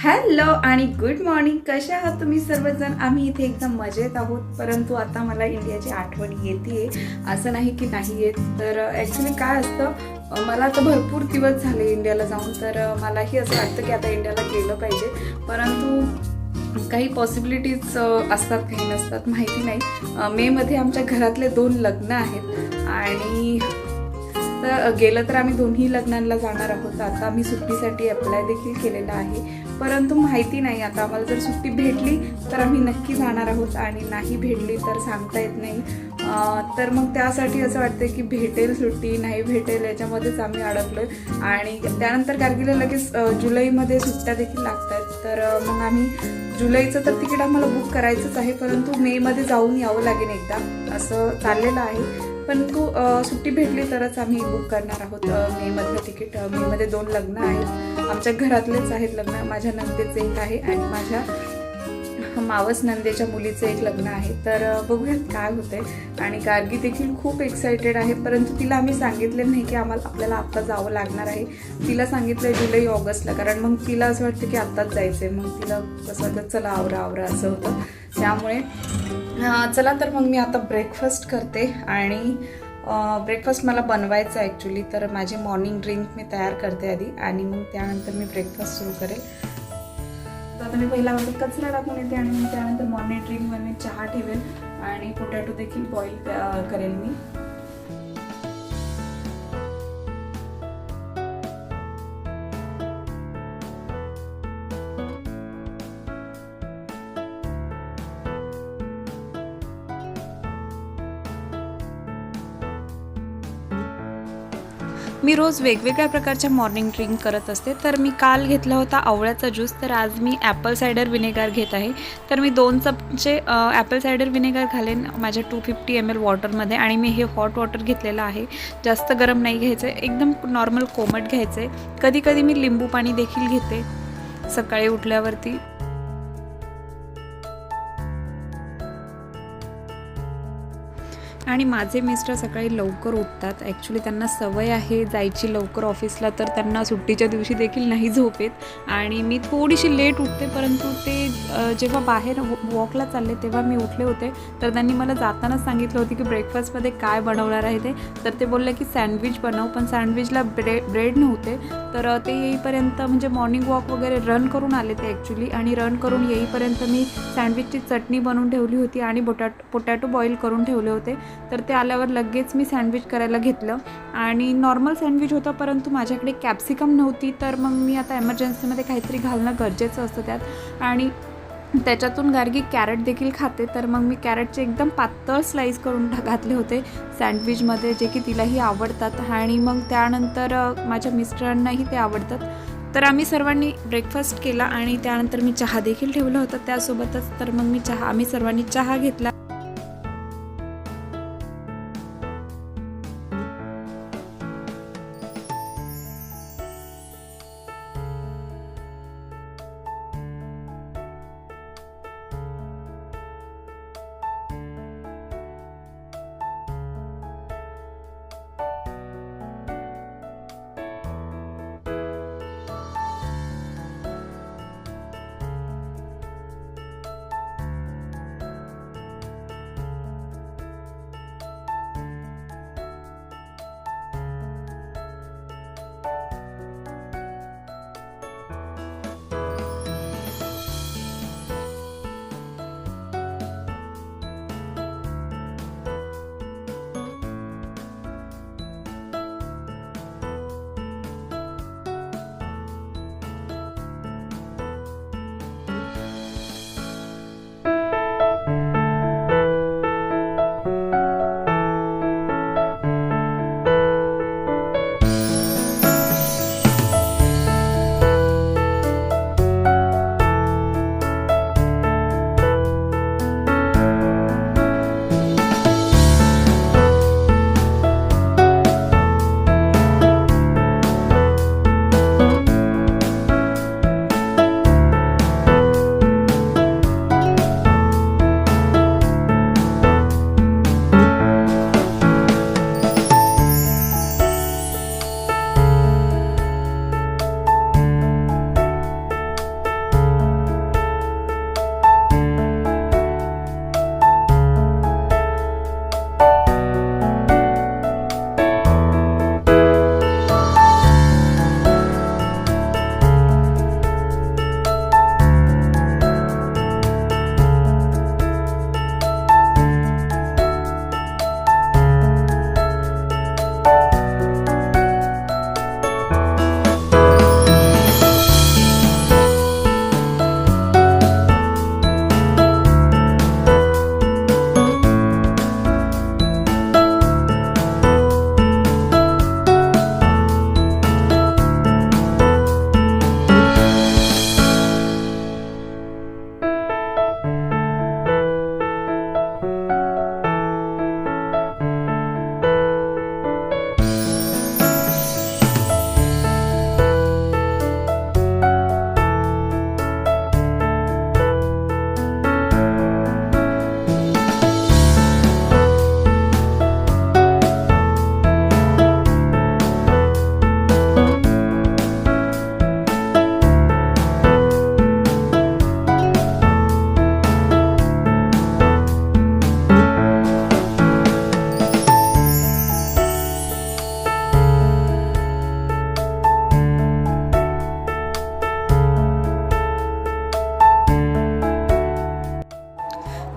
Hello आणि good morning. कशा आहात तुम्ही सर्वजण? आम्ही इथे एकदम मजेत आहोत. परंतु आता मला इंडियाची आठवण येते. असं नाही की नाही येत. तर ॲक्च्युली काय असतं, मला आता भरपूर दिवस झाले इंडियाला जाऊन. तर मलाही असं वाटतं की आता इंडियाला गेलं पाहिजे. परंतु काही पॉसिबिलिटीज असतात, काही नसतात, माहिती नाही. मेमध्ये आमच्या घरातले 2 लग्न आहेत आणि तर गेलं तर आम्ही दोन्ही लग्नांना जाणार आहोत. आता आम्ही सुट्टीसाठी अप्लाय देखील केलेला आहे. परंतु माहिती नाही, आता आम्हाला जर सुट्टी भेटली तर आम्ही नक्की जाणार आहोत आणि नाही भेटली तर सांगता येत नाही. तर मग त्यासाठी असं वाटतं की भेटेल सुट्टी, नाही भेटेल, याच्यामध्येच आम्ही अडकलोय. आणि त्यानंतर कारगिलला लगेच जुलैमध्ये सुट्ट्या देखील लागतात. तर मग आम्ही जुलैचं तर तिकीट आम्हाला बुक करायचंच आहे, परंतु मेमध्ये जाऊन यावं लागेल एकदा, असं चाललेलं आहे. परंतु सुट्टी भेटली तरच आम्ही बुक करणार आहोत मेमधलं तिकीट. मेमध्ये 2 लग्न आहेत, आमच्या घरातलेच आहेत लग्न. माझ्या नंदेचं एक आहे आणि माझ्या मावस नंदेच्या मुलीचं एक लग्न आहे. तर बघूयात काय होतंय. आणि गार्गी देखील खूप एक्सायटेड आहे, परंतु तिला आम्ही सांगितले नाही की आपल्याला आत्ता जावं लागणार आहे. तिला सांगितलं जुलै ऑगस्टला, कारण मग तिला असं वाटतं की आत्ताच जायचं आहे. मग तिला कसं वाटतं चला आवरा असं होतं. त्यामुळे चला तर मग मी आता ब्रेकफास्ट करते. आणि ब्रेकफास्ट मला बनवायचं आहे ॲक्च्युली. तर माझी मॉर्निंग ड्रिंक मी तयार करते आधी आणि मग त्यानंतर मी ब्रेकफास्ट सुरू करेल. तर आता मी पहिला माझा कचरा टाकून येते आणि मग त्यानंतर मॉर्निंग ड्रिंकमध्ये मी चहा ठेवेल आणि पोटॅटो देखील बॉईल करेल मी. मी रोज वेगवेगळ्या प्रकारच्या मॉर्निंग ड्रिंक करत असते. तर मी काल घेतला होता आवळ्याचा ज्यूस, तर आज मी ॲपल सायडर विनेगर घेत आहे. तर मी 2 चमचे ॲपल सायडर विनेगर घालेन माझ्या 250 ml वॉटरमध्ये. आणि मी हे हॉट वॉटर घेतलेलं आहे, जास्त गरम नाही घ्यायचं आहे, एकदम नॉर्मल कोमट घ्यायचं आहे. कधी कधी मी लिंबू पाणी देखील घेते सकाळी उठल्यावरती. आणि माझे मिस्टर सकाळी लवकर उठतात. ॲक्च्युली त्यांना सवय आहे जायची लवकर ऑफिसला, तर त्यांना सुट्टीच्या दिवशी देखील नाही झोप येत. आणि मी थोडीशी लेट उठते, परंतु ते जेव्हा बाहेर वॉकला चालले तेव्हा मी उठले होते. तर त्यांनी मला जातानाच सांगितलं होतं की ब्रेकफास्टमध्ये काय बनवणार आहे ते. तर ते बोलले की सँडविच बनव, पण सँडविचला ब्रेड नव्हते. तर ते येईपर्यंत म्हणजे मॉर्निंग वॉक वगैरे रन करून आले ते ॲक्च्युली. आणि रन करून येईपर्यंत मी सँडविचची चटणी बनवून ठेवली होती आणि पोटॅटो बॉईल करून ठेवले होते. तर ते आल्यावर लगेच मी सँडविच करायला घेतलं. आणि नॉर्मल सँडविच होतं, परंतु माझ्याकडे कॅप्सिकम नव्हती. तर मग मी आता एमर्जन्सीमध्ये काहीतरी घालणं गरजेचं असतं त्यात. आणि त्याच्यातून गार्गी कॅरेट देखील खाते, तर मग मी कॅरेटचे एकदम पातळ स्लाईस करून घातले होते सँडविचमध्ये, जे की तिलाही आवडतात. आणि मग त्यानंतर माझ्या मिस्टरांनाही ते आवडतात. तर आम्ही सर्वांनी ब्रेकफास्ट केला आणि त्यानंतर मी चहा देखील ठेवला होता त्यासोबतच. तर मग आम्ही सर्वांनी चहा घेतला.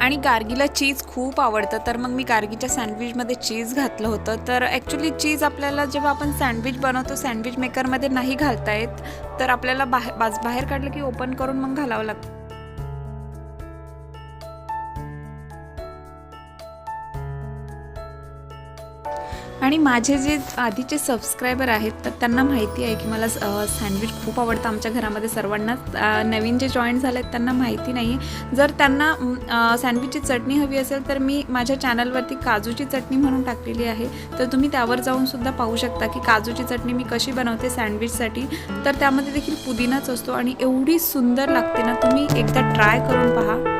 आणि गार्गीला चीज खूप आवडतं, तर मग मी गार्गीच्या सँडविचमध्ये चीज घातलं होतं. तर ॲक्च्युली चीज आपल्याला जेव्हा आपण सँडविच बनवतो सँडविच मेकरमध्ये नाही घालता येत, तर आपल्याला बाहेर काढलं की ओपन करून मग घालावं लागतं. आणि माझे जे आधीचे सबस्क्रायबर आहेत तर त्यांना माहिती आहे की मला सँडविच खूप आवडतं आमच्या घरामध्ये सर्वांनाच. नवीन जे जॉईन झाले आहेत त्यांना माहिती नाही आहे. जर त्यांना सँडविचची चटणी हवी असेल तर मी माझ्या चॅनलवरती काजूची चटणी म्हणून टाकलेली आहे, तर तुम्ही त्यावर जाऊनसुद्धा पाहू शकता की काजूची चटणी मी कशी बनवते सँडविचसाठी. तर त्यामध्ये देखील पुदिनाच असतो आणि एवढी सुंदर लागते ना, तुम्ही एकदा ट्राय करून पहा.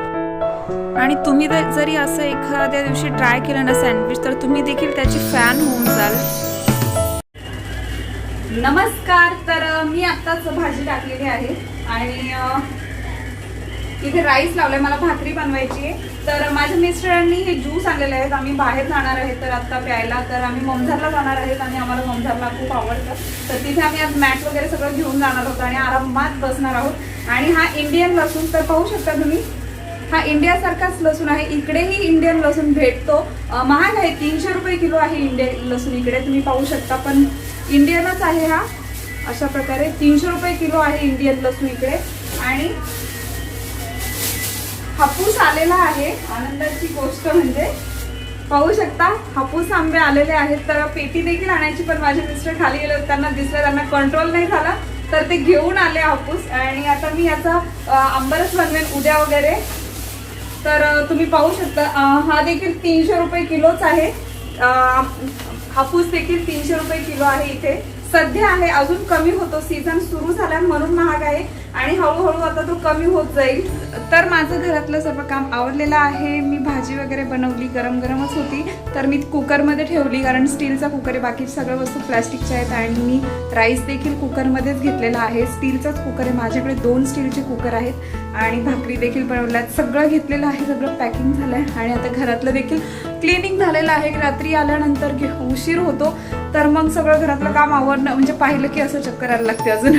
आणि तुम्ही जरी असं एखाद्या दिवशी ट्राय केलं ना सँडविच, तर तुम्ही देखील त्याची फॅन होऊन जाल. नमस्कार. तर मी आत्ताच भाजी टाकलेली आहे आणि इथे राईस लावलाय, मला भाकरी बनवायची आहे. तर माझ्या मिस्टरांनी हे ज्यूस आणलेले आहेत, आम्ही बाहेर जाणार आहे तर आत्ता प्यायला. तर आम्ही ममझरला जाणार आहेत आणि आम्हाला ममझरला खूप आवडतं, तर तिथे आम्ही आज मॅट वगैरे सगळं घेऊन जाणार आहोत आणि आरामात बसणार आहोत. आणि हा इंडियन लसूण तर पाहू शकता तुम्ही, हा इंडियासारखाच लसूण आहे. इकडेही इंडियन लसूण भेटतो, महाग आहे, 300 रुपये किलो आहे इंडियन लसूण इकडे, तुम्ही पाहू शकता. पण इंडियनच आहे हा, अशा प्रकारे 300 रुपये किलो आहे इंडियन लसूण इकडे. आणि हापूस आलेला आहे, आनंदाची गोष्ट म्हणजे पाहू शकता हापूस आंबे आलेले आहेत. तर पेटी देखील आणायची, पण माझे मिस्टर खाली गेले होते, त्यांना दिसलं, त्यांना कंट्रोल नाही झाला, तर ते घेऊन आले हापूस. आणि आता मी याचा आंबरस बनवेन उद्या वगैरे. तर तुम्ही पाहू शकता हा देखील 300 रुपये किलोच आहे. हापूस देखील 300 रुपये किलो आहे इथे सध्या आहे. अजून कमी होतो, सीझन सुरू झाला म्हणून महाग आहे आणि हळूहळू आता तो कमी होत जाईल. तर माझं घरातलं सर्व काम आवरलेलं आहे. मी भाजी वगैरे बनवली, गरम गरमच होती, तर मी कुकरमध्ये ठेवली, कारण स्टीलचा कुकर आहे, बाकी सगळ्या वस्तू प्लॅस्टिकच्या आहेत. आणि मी राईस देखील कुकरमध्येच घेतलेला आहे, स्टीलचाच कुकर आहे माझ्याकडे, 2 स्टीलचे कुकर आहेत. आणि भाकरी देखील बनवल्यात, सगळं घेतलेलं आहे, सगळं पॅकिंग झालं आहे. आणि आता घरातलं देखील क्लिनिंग झालेलं आहे. रात्री आल्यानंतर उशीर होतो, तर मग सगळं घरातलं काम आवरणं म्हणजे पाहिलं की असं चक्कर यायला लागते अजून.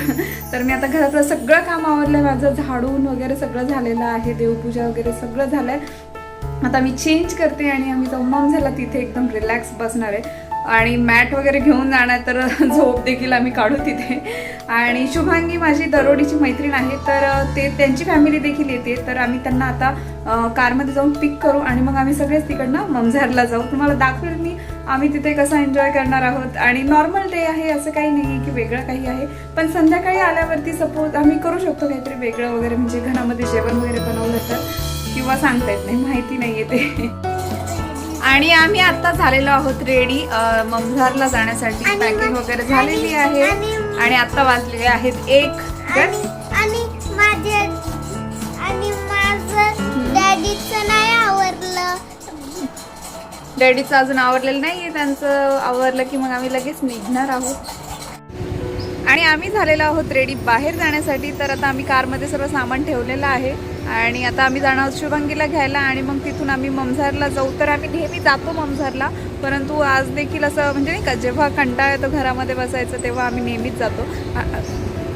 तर मी आता घरातलं सगळं काम आवरलं, माझं झाडून वगैरे सगळं झालेलं आहे, देवपूजा वगैरे सगळं झालंय. आता मी चेंज करते आणि आम्ही जाऊन ममझरला तिथे एकदम रिलॅक्स बसणार आहे आणि मॅट वगैरे घेऊन जाणार, तर झोप देखील आम्ही काढू तिथे. आणि शुभांगी माझी दरोडीची मैत्रीण आहे, तर त्यांची फॅमिली देखील येते, तर आम्ही त्यांना आता कारमध्ये जाऊन पिक करू आणि मग आम्ही सगळेच तिकडनं ममझरला जाऊ. तुम्हाला दाखवेल मी आम्ही तिथे कसं एन्जॉय करणार आहोत. आणि नॉर्मल डे आहे, असं काही नाही आहे की वेगळं काही आहे, पण संध्याकाळी आल्यावरती सपोज आम्ही करू शकतो काहीतरी वेगळं वगैरे, म्हणजे घरामध्ये जेवण वगैरे बनवलं तर, किंवा सांगता येत नाही, माहिती नाही आहे ते. आणि आम्ही आता झालेलो आहोत रेडी ममझरला जाण्यासाठी, पॅकिंग वगैरे झालेली आहे. आणि आता वाजलेले आहेत 1. डॅडीचं नाही आवरलं, डॅडीचं अजून आवरलेलं नाहीये, त्यांचं आवरलं की मग आम्ही लगेच निघणार आहोत. आणि आम्ही झालेलो आहोत रेडी बाहेर जाण्यासाठी. तर आता आम्ही कारमध्ये सर्व सामान ठेवलेलं आहे आणि आता आम्ही जाणार आहोत शुभांगीला घ्यायला आणि मग तिथून आम्ही ममझरला जाऊ. तर आम्ही नेहमी जातो ममझरला, परंतु आज देखील असं म्हणजे नाही का, जेव्हा कंटाळा येतो घरामध्ये बसायचं तेव्हा आम्ही नेहमीच जातो.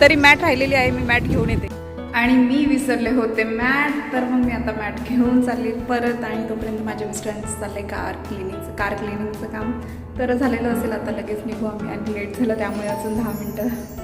तरी मॅट राहिलेली आहे, मी मॅट घेऊन येते. आणि मी विसरले होते मॅट, तर मग मी आता मॅट घेऊन चालली परत. आणि तोपर्यंत माझ्या मिस्टरांचं चाललंय कार क्लिनिंगचं काम, तर झालेलं असेल आता, लगेच निघू आम्ही. आणि लेट झालं त्यामुळे अजून 10 मिनटं.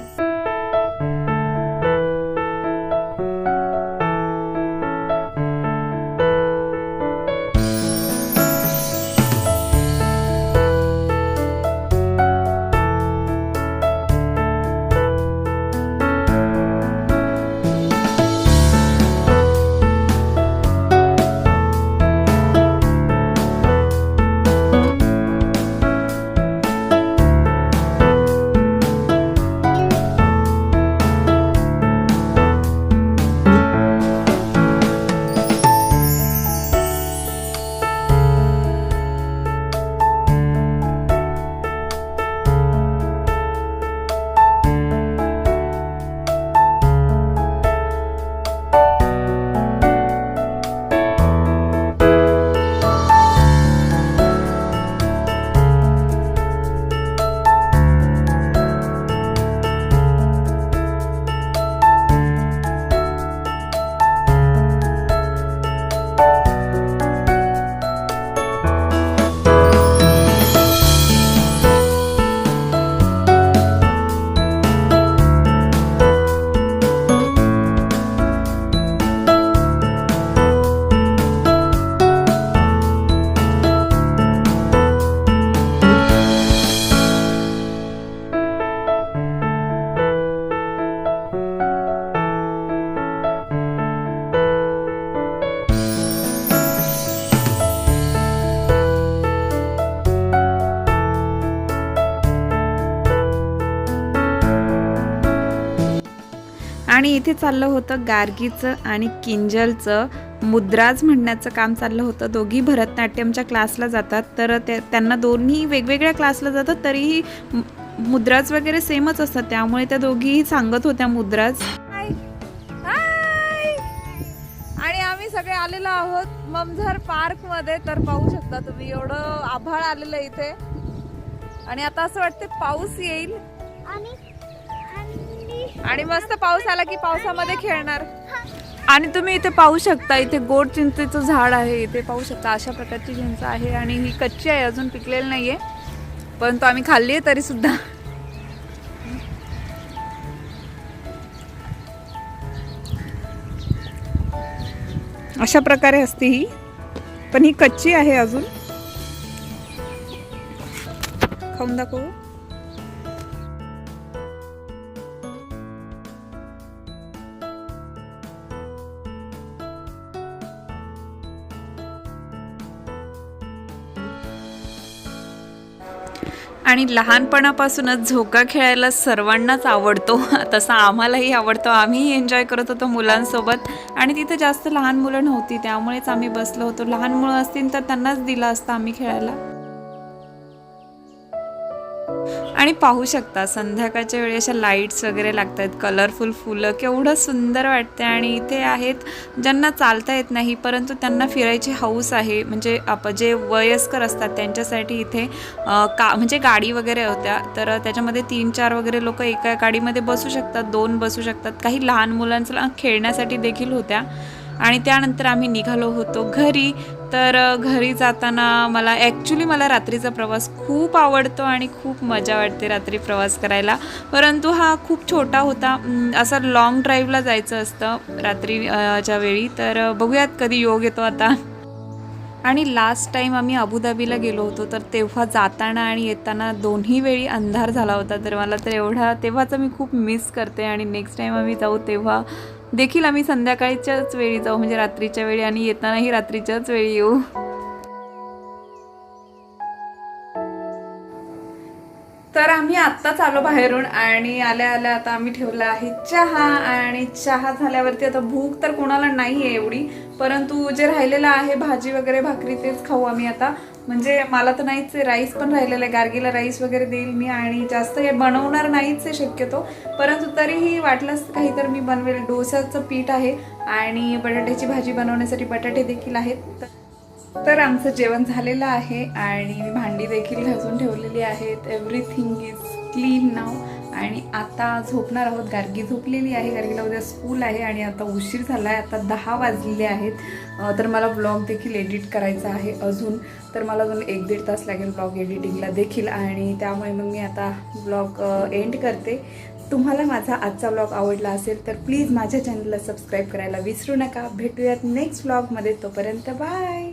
आणि इथे चाललं होतं गार्गीचं आणि किंजलचं मुद्राज म्हणण्याचं काम चाललं होतं. दोघी भरतनाट्यमच्या क्लासला जातात, तर त्यांना दोन्ही वेगवेगळ्या क्लासला जातात, तरीही मुद्राज वगैरे सेमच असतात, त्यामुळे त्या दोघीही सांगत होत्या मुद्राज. आणि आम्ही सगळे आलेलो आहोत ममझर पार्क मध्ये. तर पाहू शकता तुम्ही एवढं आभाळ आलेलं इथे आणि आता असं वाटतं पाऊस येईल आणि मस्त पाऊस आला की पावसामध्ये खेळणार. आणि तुम्ही इथे पाहू शकता, इथे गोड चिंचेचं झाड आहे. इथे पाहू शकता अशा प्रकारची चिंच आहे आणि ही कच्ची आहे, अजून पिकलेली नाहीये, परंतु आम्ही खाल्ली आहे तरी सुद्धा. अशा प्रकारे असते ही, पण ही कच्ची आहे अजून. खाऊन दाखवू. आणि लहानपणापासूनच झोका खेळायला सर्वांनाच आवडतो, तसा आम्हालाही आवडतो. आम्हीही एन्जॉय करत होतो मुलांसोबत आणि तिथे जास्त लहान मुलं नव्हती, त्यामुळेच आम्ही बसलो होतो. लहान मुलं असतील तर त्यांनाच दिलं असतं आम्ही खेळायला. आणि पाहू शकता संध्याकाळच्या वेळी अशा लाईट्स वगैरे लागत आहेत, कलरफुल फुलं, केवढं सुंदर वाटते. आणि इथे आहेत ज्यांना चालता येत नाही परंतु त्यांना फिरायची हौस आहे, म्हणजे जे वयस्कर असतात त्यांच्यासाठी इथे म्हणजे गाडी वगैरे होत्या, तर त्याच्यामध्ये 3-4 वगैरे लोक एका गाडीमध्ये बसू शकतात, 2 बसू शकतात. काही लहान मुलांना खेळण्यासाठी देखील होत्या. आणि त्यानंतर आम्ही निघालो होतो घरी. तर घरी जाताना मला रात्रीचा प्रवास खूप आवडतो आणि खूप मजा वाटते रात्री प्रवास करायला, परंतु हा खूप छोटा होता. असं लॉंग ड्राईव्हला जायचं असतं रात्रीच्या वेळी, तर बघूयात कधी योग येतो आता. आणि लास्ट टाईम आम्ही अबुधाबीला गेलो होतो, तर तेव्हा जाताना आणि येताना दोन्ही वेळी अंधार झाला होता, तर मला तर तेव्हाचं मी खूप मिस करते. आणि नेक्स्ट टाईम आम्ही जाऊ तेव्हा देखील आम्ही संध्याकाळच्याच वेळी जाऊ, म्हणजे रात्रीच्या वेळी, आणि येतानाही रात्रीच्याच वेळी येऊ. तर आम्ही आत्ताच आलो बाहेरून आणि आल्या आल्या आता आम्ही ठेवला आहे चहा. आणि चहा झाल्यावरती आता भूक तर कोणाला नाही आहे एवढी, परंतु जे राहिलेलं आहे भाजी वगैरे भाकरी तेच खाऊ आम्ही आता. म्हणजे मला तर नाहीच आहे, राईस पण राहिलेलं आहे, गार्गीला राईस वगैरे देईल मी, आणि जास्त काही बनवणार नाहीच आहे शक्यतो, परंतु तरीही वाटलंच काही तर मी बनवेल. डोसाचं पीठ आहे आणि बटाट्याची भाजी बनवण्यासाठी बटाटे देखील आहेत. तर आमचं जेवण झालेलं आहे आणि मी भांडी देखील घासून ठेवलेली आहेत. एव्हरीथिंग इज क्लीन नाव. आणि आता झोपणार आहोत. गार्गी झोपलेली आहे, गार्गीला उद्या स्कूल आहे आणि आता उशीर झाला आहे, आता 10 वाजलेले आहेत. तर मला ब्लॉग देखील एडिट करायचा आहे अजून, तर मला अजून 1-1.5 तास लागेल ब्लॉग एडिटिंगला देखील, आणि त्यामुळे मग मी आता ब्लॉग एंड करते. तुम्हाला माझा आजचा ब्लॉग आवडला असेल तर प्लीज माझ्या चॅनलला सबस्क्राईब करायला विसरू नका. भेटूयात नेक्स्ट ब्लॉगमध्ये, तोपर्यंत बाय.